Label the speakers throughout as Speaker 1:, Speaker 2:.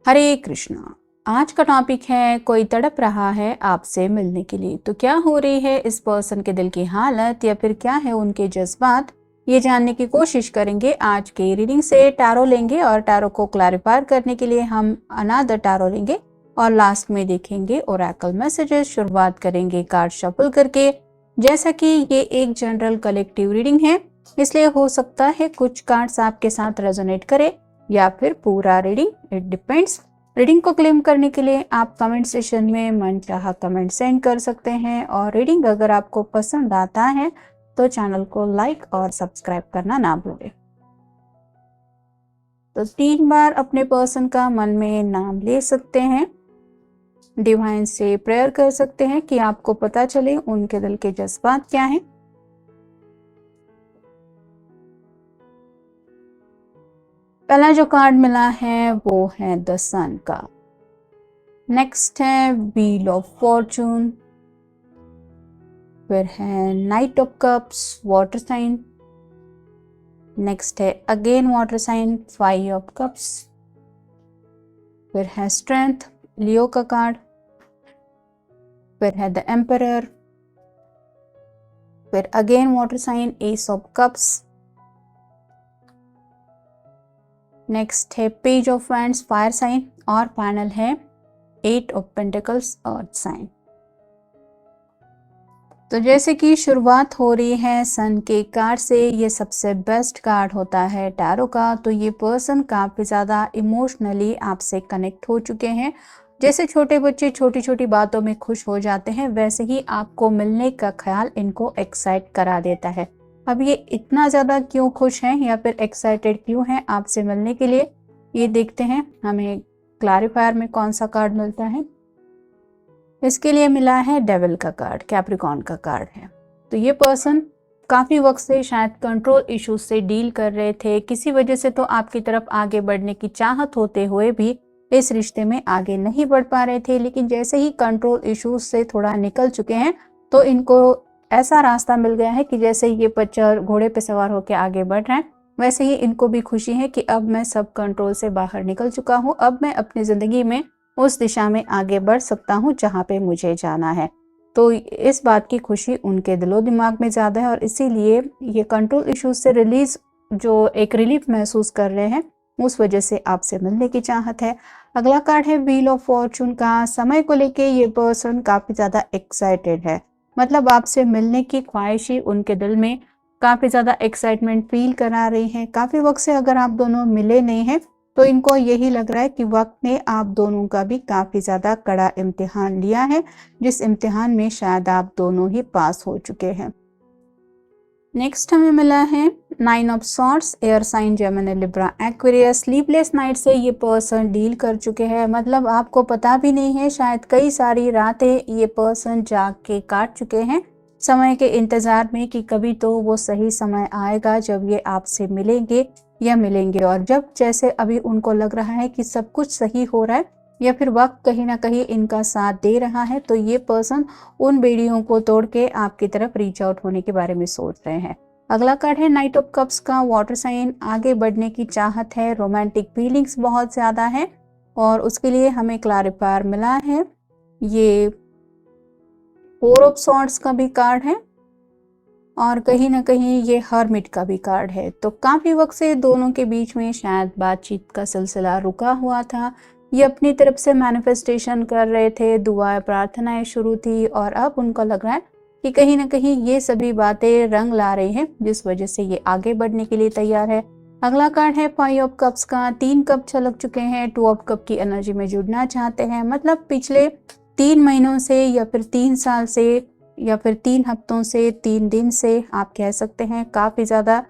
Speaker 1: हरे कृष्णा। आज का टॉपिक है कोई तड़प रहा है आपसे मिलने के लिए। तो क्या हो रही है इस पर्सन के दिल की हालत या फिर क्या है उनके जज्बात, ये जानने की कोशिश करेंगे। आज के रीडिंग से टैरो लेंगे और टैरो को क्लैरिफाई करने के लिए हम अनदर टैरो लेंगे और लास्ट में देखेंगे ओरेकल मैसेजेस। शुरुआत करेंगे कार्ड शफल करके। जैसा कि ये एक जनरल कलेक्टिव रीडिंग है, इसलिए हो सकता है कुछ कार्ड्स आपके साथ रेजोनेट करे या फिर पूरा रीडिंग, इट डिपेंड्स। रीडिंग को क्लेम करने के लिए आप कमेंट सेशन में मनचाहा कमेंट सेंड कर सकते हैं और रीडिंग अगर आपको पसंद आता है तो चैनल को लाइक और सब्सक्राइब करना ना भूलें। तो 3 बार अपने पर्सन का मन में नाम ले सकते हैं, डिवाइन से प्रेयर कर सकते हैं कि आपको पता चले उनके दिल के जज्बात क्या हैं। पहला जो कार्ड मिला है वो है द सन का। नेक्स्ट है व्हील ऑफ फॉर्चून, फिर है knight of cups water sign, next है again water sign 5 of cups, फिर है स्ट्रेंथ लियो का कार्ड, फिर है द एम्परर, फिर again water sign ace of cups, next है page of wands fire sign और फाइनल है 8 ऑफ पेंटिकल्स अर्थ साइन। तो जैसे कि शुरुआत हो रही है सन के कार्ड से, ये सबसे बेस्ट कार्ड होता है टैरो का। तो ये पर्सन काफी ज्यादा इमोशनली आपसे कनेक्ट हो चुके हैं। जैसे छोटे बच्चे छोटी छोटी बातों में खुश हो जाते हैं, वैसे ही आपको मिलने का ख्याल इनको एक्साइट करा देता है। अब ये इतना ज्यादा क्यों खुश हैं या फिर एक्साइटेड क्यों हैं आपसे मिलने के लिए, ये देखते हैं हमें क्लैरिफायर में कौन सा कार्ड मिलता है। इसके लिए मिला है डेविल का कार्ड, कैप्रिकॉर्न का कार्ड है। तो ये पर्सन काफी वक्त से शायद कंट्रोल इश्यूज से डील कर रहे थे, किसी वजह से तो आपकी तरफ आगे बढ़ने की चाहत होते हुए भी इस रिश्ते में आगे नहीं बढ़ पा रहे थे। लेकिन जैसे ही कंट्रोल इश्यूज से थोड़ा निकल चुके हैं तो इनको ऐसा रास्ता मिल गया है कि जैसे ये बच्चा घोड़े पे सवार होकर आगे बढ़ रहे हैं, वैसे ही इनको भी खुशी है कि अब मैं सब कंट्रोल से बाहर निकल चुका हूँ, अब मैं अपनी जिंदगी में उस दिशा में आगे बढ़ सकता हूँ जहाँ पे मुझे जाना है। तो इस बात की खुशी उनके दिलो दिमाग में ज्यादा है और इसीलिए ये कंट्रोल इश्यूज से रिलीज, जो एक रिलीफ महसूस कर रहे हैं, उस वजह से आपसे मिलने की चाहत है। अगला कार्ड है व्हील ऑफ फॉर्चून का। समय को लेके ये पर्सन काफी ज्यादा एक्साइटेड है, मतलब आपसे मिलने की ख्वाहिश ही उनके दिल में काफी ज्यादा एक्साइटमेंट फील करा रही है। काफी वक्त से अगर आप दोनों मिले नहीं हैं तो इनको यही लग रहा है कि वक्त ने आप दोनों का भी काफी ज्यादा कड़ा इम्तिहान लिया है, जिस इम्तिहान में शायद आप दोनों ही पास हो चुके हैं। नेक्स्ट हमें मिला है 9 of swords, air sign Gemini Libra Aquarius. Sleepless night से ये पर्सन डील कर चुके हैं, मतलब आपको पता भी नहीं है, शायद कई सारी रातें ये पर्सन जाग के काट चुके हैं समय के इंतजार में कि कभी तो वो सही समय आएगा जब ये आपसे मिलेंगे या मिलेंगे। और जब जैसे अभी उनको लग रहा है कि सब कुछ सही हो रहा है या फिर वक्त कहीं ना कहीं इनका साथ दे रहा है, तो ये पर्सन उन बेड़ियों को तोड़ के आपकी तरफ रीच आउट होने के बारे में सोच रहे हैं। अगला कार्ड है नाइट ऑफ कप्स का, वाटर साइन। आगे बढ़ने की चाहत है, रोमांटिक फीलिंग्स बहुत ज्यादा है और उसके लिए हमें क्लैरिफायर मिला है। ये 4 ऑफ सॉर्ड्स का भी कार्ड है और कहीं ना कहीं ये हर्मिट का भी कार्ड है। तो काफी वक्त से दोनों के बीच में शायद बातचीत का सिलसिला रुका हुआ था। ये अपनी तरफ से मैनिफेस्टेशन कर रहे थे, दुआएं प्रार्थनाएं शुरू थी और अब उनको लग रहा है कि कहीं ना कहीं ये सभी बातें रंग ला रही हैं, जिस वजह से ये आगे बढ़ने के लिए तैयार है। अगला कार्ड है 5 ऑफ कप्स का। 3 कप छलक चुके हैं, 2 ऑफ कप की एनर्जी में जुड़ना चाहते हैं, मतलब पिछले 3 महीनों से या फिर 3 साल से या फिर 3 हफ्तों से, 3 दिन से आप कह सकते हैं, काफी ज्यादा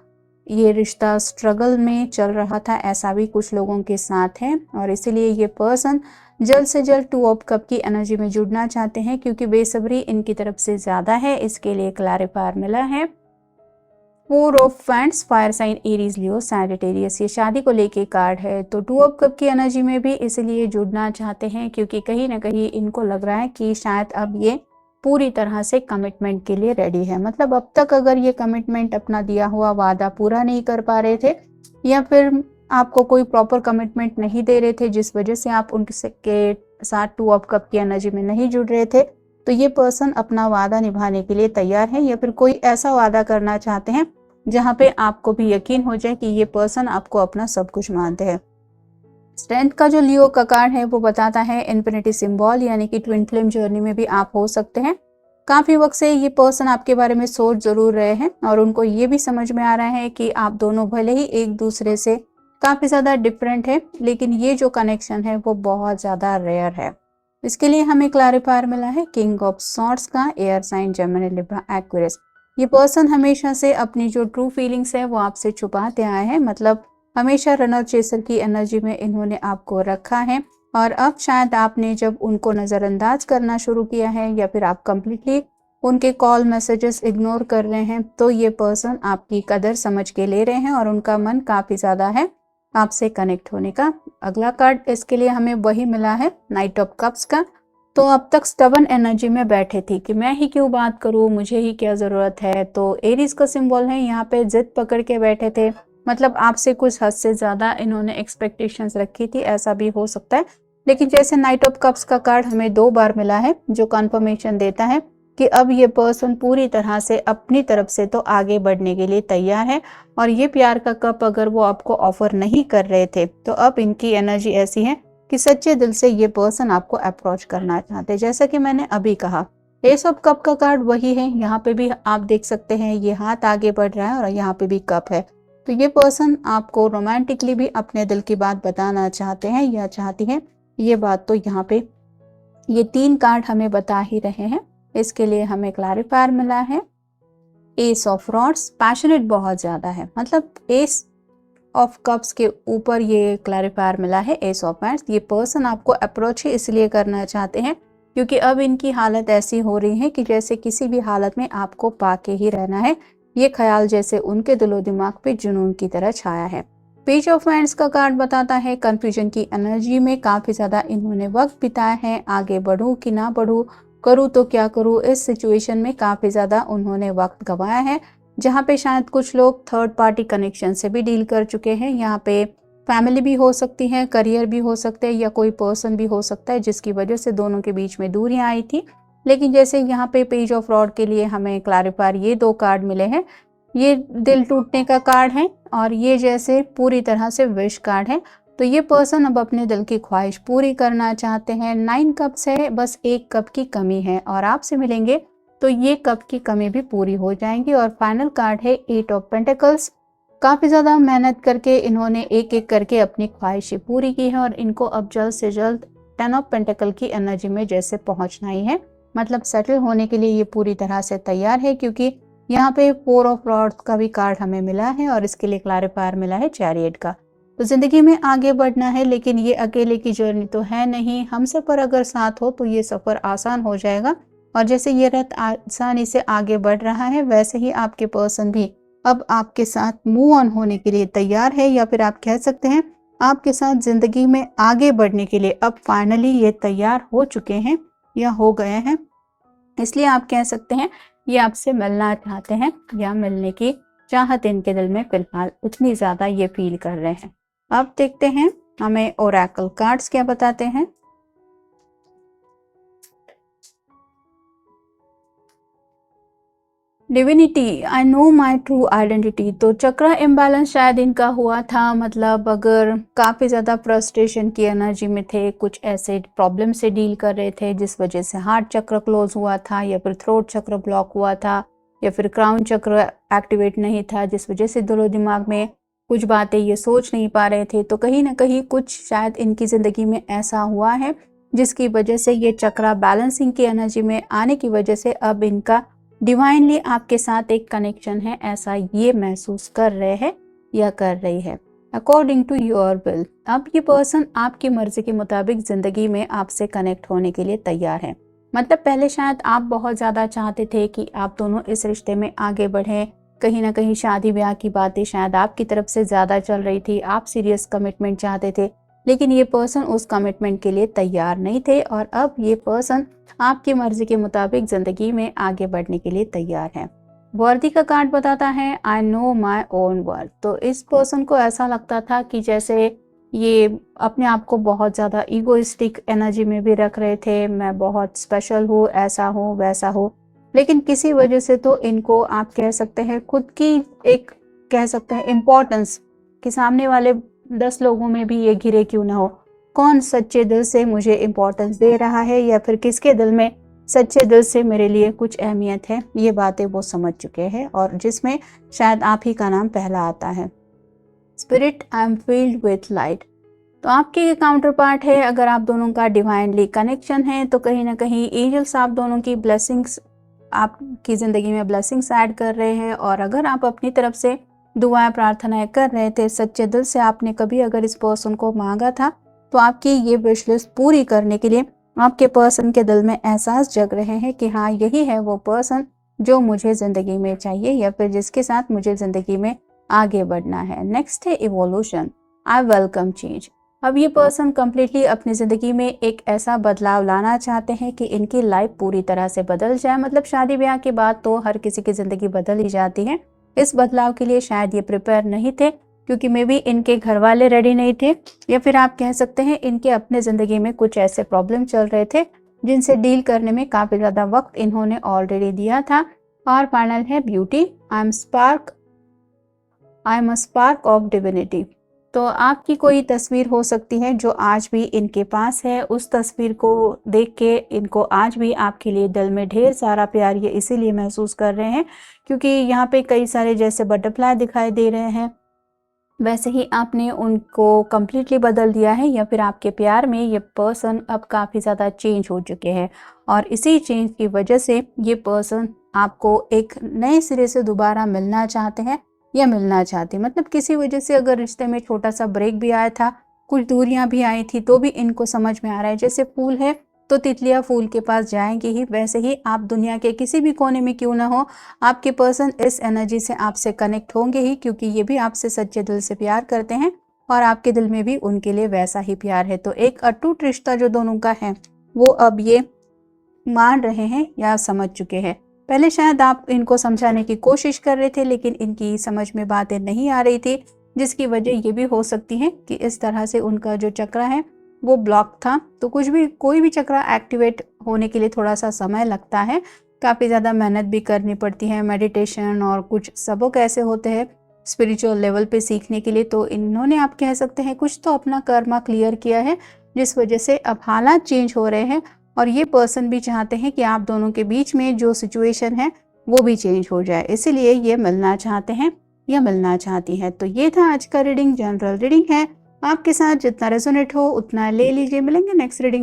Speaker 1: ये रिश्ता स्ट्रगल में चल रहा था, ऐसा भी कुछ लोगों के साथ है। और इसीलिए ये पर्सन जल्द से जल्द 2 ऑफ कप की एनर्जी में जुड़ना चाहते हैं क्योंकि बेसब्री इनकी तरफ से ज्यादा है। इसके लिए क्लैरिफायर मिला है 4 of wands, fire sign Aries Leo Sagittarius. ये शादी को लेके कार्ड है। तो 2 ऑफ कप की एनर्जी में भी इसलिए जुड़ना चाहते हैं क्योंकि कहीं ना कहीं इनको लग रहा है कि शायद अब ये पूरी तरह से कमिटमेंट के लिए रेडी है। मतलब अब तक अगर ये कमिटमेंट अपना दिया हुआ वादा पूरा नहीं कर पा रहे थे या फिर आपको कोई प्रॉपर कमिटमेंट नहीं दे रहे थे, जिस वजह से आप उनके के साथ 2 ऑफ कप की एनर्जी में नहीं जुड़ रहे थे, तो ये पर्सन अपना वादा निभाने के लिए तैयार है या फिर कोई ऐसा वादा करना चाहते हैं जहाँ पे आपको भी यकीन हो जाए कि ये पर्सन आपको अपना सब कुछ मानते हैं। स्ट्रेंथ का जो लियो का कार्ड है वो बताता है इन्फिनिटी सिंबल, यानी कि ट्विन फ्लेम जर्नी में भी आप हो सकते हैं। काफी वक्त से ये पर्सन आपके बारे में सोच जरूर रहे हैं और उनको ये भी समझ में आ रहा है कि आप दोनों भले ही एक दूसरे से काफी ज्यादा डिफरेंट है, लेकिन ये जो कनेक्शन है वो बहुत ज्यादा रेयर है। इसके लिए हमें क्लैरिफायर मिला है किंग ऑफ सॉर्ड्स का, air sign Gemini Libra Aquarius. ये पर्सन हमेशा से अपनी जो ट्रू फीलिंग्स है वो आपसे छुपाते आए हैं, मतलब हमेशा रनर चेसर की एनर्जी में इन्होंने आपको रखा है और अब शायद आपने जब उनको नज़रअंदाज करना शुरू किया है या फिर आप कंप्लीटली उनके कॉल मैसेजेस इग्नोर कर रहे हैं, तो ये पर्सन आपकी कदर समझ के ले रहे हैं और उनका मन काफ़ी ज़्यादा है आपसे कनेक्ट होने का। अगला कार्ड इसके लिए हमें वही मिला है, नाइट ऑफ कप्स का। तो अब तक स्टबन एनर्जी में बैठे थी कि मैं ही क्यों बात करूं, मुझे ही क्या ज़रूरत है। तो एरीज का सिंबल है, यहाँ पे जिद पकड़ के बैठे थे, मतलब आपसे कुछ हद से ज़्यादा इन्होंने एक्सपेक्टेशंस रखी थी, ऐसा भी हो सकता है। लेकिन जैसे नाइट ऑफ कप्स का कार्ड हमें 2 बार मिला है, जो कंफर्मेशन देता है कि अब ये पर्सन पूरी तरह से अपनी तरफ से तो आगे बढ़ने के लिए तैयार है और ये प्यार का कप अगर वो आपको ऑफर नहीं कर रहे थे, तो अब इनकी एनर्जी ऐसी है कि सच्चे दिल से ये पर्सन आपको अप्रोच करना चाहते हैं। जैसा कि मैंने अभी कहा, एस ऑफ कप का कार्ड वही है, यहाँ पे भी आप देख सकते हैं ये हाथ आगे बढ़ रहा है और यहाँ पे भी कप है। तो ये पर्सन आपको रोमांटिकली भी अपने दिल की बात बताना चाहते हैं या चाहती हैं, ये बात तो यहाँ पे ये 3 कार्ड हमें बता ही रहे हैं। इसके लिए हमें क्लैरिफायर मिला है एस ऑफ रॉड्स, पैशनेट बहुत ज्यादा है, मतलब एस ऑफ कप्स के ऊपर ये क्लैरिफायर मिला है एस ऑफ वांड्स। ये पर्सन आपको अप्रोच ही इसलिए करना चाहते हैं क्योंकि अब इनकी हालत ऐसी हो रही है कि जैसे किसी भी हालत में आपको पाके ही रहना है, ये ख्याल जैसे उनके दिलो दिमाग पे जुनून की तरह छाया है। पेज ऑफ वांड्स का कार्ड बताता है कंफ्यूजन की एनर्जी में काफी ज्यादा इन्होंने वक्त बिताया है, आगे बढ़ूं कि ना बढ़ूं, करूं तो क्या करूं, इस सिचुएशन में काफी ज्यादा उन्होंने वक्त गंवाया है, जहाँ पे शायद कुछ लोग थर्ड पार्टी कनेक्शन से भी डील कर चुके हैं। यहाँ पे फैमिली भी हो सकती है, करियर भी हो सकते हैं या कोई पर्सन भी हो सकता है जिसकी वजह से दोनों के बीच में दूरियां आई थी। लेकिन जैसे यहाँ पे पेज ऑफ रॉड के लिए हमें क्लैरिफायर ये 2 कार्ड मिले हैं, ये दिल टूटने का कार्ड है और ये जैसे पूरी तरह से विश कार्ड है। तो ये पर्सन अब अपने दिल की ख्वाहिश पूरी करना चाहते हैं। 9 कप्स है, बस 1 कप की कमी है और आपसे मिलेंगे तो ये कप की कमी भी पूरी हो जाएंगी। और फाइनल कार्ड है 8 ऑफ पेंटिकल्स। काफ़ी ज़्यादा मेहनत करके इन्होंने एक एक करके अपनी ख्वाहिशें पूरी की है और इनको अब जल्द से जल्द 10 ऑफ पेंटिकल की एनर्जी में जैसे पहुंचना ही है, मतलब सेटल होने के लिए ये पूरी तरह से तैयार है, क्योंकि यहाँ पे 4 ऑफ रॉड्स का भी कार्ड हमें मिला है और इसके लिए क्लैरिफायर मिला है चैरियट का। तो जिंदगी में आगे बढ़ना है, लेकिन ये अकेले की जर्नी तो है नहीं, हम सफ़र अगर साथ हो तो ये सफ़र आसान हो जाएगा। और जैसे ये रथ आसानी से आगे बढ़ रहा है, वैसे ही आपके पर्सन भी अब आपके साथ मूव ऑन होने के लिए तैयार है, या फिर आप कह सकते हैं आपके साथ जिंदगी में आगे बढ़ने के लिए अब फाइनली ये तैयार हो चुके हैं या हो गए हैं। इसलिए आप कह सकते हैं ये आपसे मिलना चाहते हैं या मिलने की चाहत इनके दिल में फिलहाल उतनी ज़्यादा ये फील कर रहे हैं। अब देखते हैं हमें ओरेकल कार्ड्स क्या बताते हैं। Divinity, I know my true identity. तो चक्र इम्बैलेंस शायद इनका हुआ था, मतलब अगर काफ़ी ज़्यादा फ्रस्ट्रेशन की एनर्जी में थे, कुछ ऐसे प्रॉब्लम से डील कर रहे थे जिस वजह से हार्ट चक्र क्लोज हुआ था, या फिर थ्रोट चक्र ब्लॉक हुआ था, या फिर क्राउन चक्र एक्टिवेट नहीं था, जिस वजह से दिलो दिमाग में कुछ बातें ये सोच नहीं पा रहे थे। तो कहीं ना कहीं कुछ शायद इनकी ज़िंदगी में ऐसा हुआ है जिसकी वजह से ये चक्र बैलेंसिंग की एनर्जी में आने की वजह से अब इनका डिवाइनली आपके साथ एक कनेक्शन है, ऐसा ये महसूस कर रहे हैं या कर रही है। अकॉर्डिंग टू योर विल, अब ये पर्सन आपकी मर्जी के मुताबिक जिंदगी में आपसे कनेक्ट होने के लिए तैयार है। मतलब पहले शायद आप बहुत ज़्यादा चाहते थे कि आप दोनों इस रिश्ते में आगे बढ़ें, कहीं ना कहीं शादी ब्याह की बातें शायद आपकी तरफ से ज़्यादा चल रही थी, आप सीरियस कमिटमेंट चाहते थे, लेकिन ये पर्सन उस कमिटमेंट के लिए तैयार नहीं थे। और अब ये पर्सन आपकी मर्जी के मुताबिक ज़िंदगी में आगे बढ़ने के लिए तैयार है। वर्दी का कार्ड बताता है I know my own worth. तो इस पर्सन को ऐसा लगता था कि जैसे ये अपने आप को बहुत ज़्यादा ईगोइस्टिक एनर्जी में भी रख रहे थे, मैं बहुत स्पेशल हूँ, ऐसा हूँ वैसा हूँ। लेकिन किसी वजह से तो इनको आप कह सकते हैं खुद की एक कह सकते हैं इम्पोर्टेंस कि सामने वाले 10 लोगों में भी ये घिरे क्यों ना हो, कौन सच्चे दिल से मुझे इम्पोर्टेंस दे रहा है या फिर किसके दिल में सच्चे दिल से मेरे लिए कुछ अहमियत है, ये बातें वो समझ चुके हैं और जिसमें शायद आप ही का नाम पहला आता है। Spirit I am field with light. तो आपके काउंटर पार्ट है, अगर आप दोनों का डिवाइनली कनेक्शन है तो कहीं ना कहीं एंजल्स आप दोनों की ब्लेसिंग्स आपकी ज़िंदगी में ब्लेसिंग्स ऐड कर रहे हैं। और अगर आप अपनी तरफ से दुआएं प्रार्थनाएं कर रहे थे, सच्चे दिल से आपने कभी अगर इस पर्सन को मांगा था, तो आपकी ये विश लिस्ट पूरी करने के लिए आपके पर्सन के दिल में एहसास जग रहे हैं कि हाँ यही है वो पर्सन जो मुझे ज़िंदगी में चाहिए या फिर जिसके साथ मुझे ज़िंदगी में आगे बढ़ना है। नेक्स्ट है इवोल्यूशन, आई वेलकम चेंज। अब ये पर्सन कम्प्लीटली अपनी ज़िंदगी में एक ऐसा बदलाव लाना चाहते हैं कि इनकी लाइफ पूरी तरह से बदल जाए। मतलब शादी ब्याह के बाद तो हर किसी की ज़िंदगी बदल ही जाती है, इस बदलाव के लिए शायद ये प्रिपेयर नहीं थे क्योंकि मे बी इनके घर वाले रेडी नहीं थे या फिर आप कह सकते हैं इनके अपने ज़िंदगी में कुछ ऐसे प्रॉब्लम चल रहे थे जिनसे डील करने में काफ़ी ज़्यादा वक्त इन्होंने ऑलरेडी दिया था। और फाइनल है beauty, I am a spark of divinity. तो आपकी कोई तस्वीर हो सकती है जो आज भी इनके पास है, उस तस्वीर को देख के इनको आज भी आपके लिए दिल में ढेर सारा प्यार ये इसीलिए महसूस कर रहे हैं क्योंकि यहाँ पे कई सारे जैसे बटरफ्लाई दिखाई दे रहे हैं, वैसे ही आपने उनको कम्प्लीटली बदल दिया है या फिर आपके प्यार में ये पर्सन अब काफ़ी ज़्यादा चेंज हो चुके हैं। और इसी चेंज की वजह से ये पर्सन आपको एक नए सिरे से दोबारा मिलना चाहते हैं या मिलना चाहती हैं। मतलब किसी वजह से अगर रिश्ते में छोटा सा ब्रेक भी आया था, कुछ दूरियां भी आई थी, तो भी इनको समझ में आ रहा है जैसे फूल है तो तितलियां फूल के पास जाएंगी ही, वैसे ही आप दुनिया के किसी भी कोने में क्यों ना हो, आपके पर्सन इस एनर्जी से आपसे कनेक्ट होंगे ही क्योंकि ये भी आपसे सच्चे दिल से प्यार करते हैं और आपके दिल में भी उनके लिए वैसा ही प्यार है। तो एक अटूट रिश्ता जो दोनों का है वो अब ये मान रहे हैं या समझ चुके हैं। पहले शायद आप इनको समझाने की कोशिश कर रहे थे लेकिन इनकी समझ में बातें नहीं आ रही थी, जिसकी वजह ये भी हो सकती है कि इस तरह से उनका जो चक्रा है वो ब्लॉक था। तो कोई भी चक्रा एक्टिवेट होने के लिए थोड़ा सा समय लगता है, काफ़ी ज़्यादा मेहनत भी करनी पड़ती है, मेडिटेशन और कुछ सबक ऐसे होते हैं स्पिरिचुअल लेवल पे सीखने के लिए। तो इन्होंने आप कह सकते हैं कुछ तो अपना कर्मा क्लियर किया है जिस वजह से अब हालात चेंज हो रहे हैं और ये पर्सन भी चाहते हैं कि आप दोनों के बीच में जो सिचुएशन है वो भी चेंज हो जाए, इसीलिए ये मिलना चाहते हैं या मिलना चाहती हैं। तो ये था आज का रीडिंग, जनरल रीडिंग है, आपके साथ जितना रेजोनेट हो उतना ले लीजिए। मिलेंगे नेक्स्ट रीडिंग।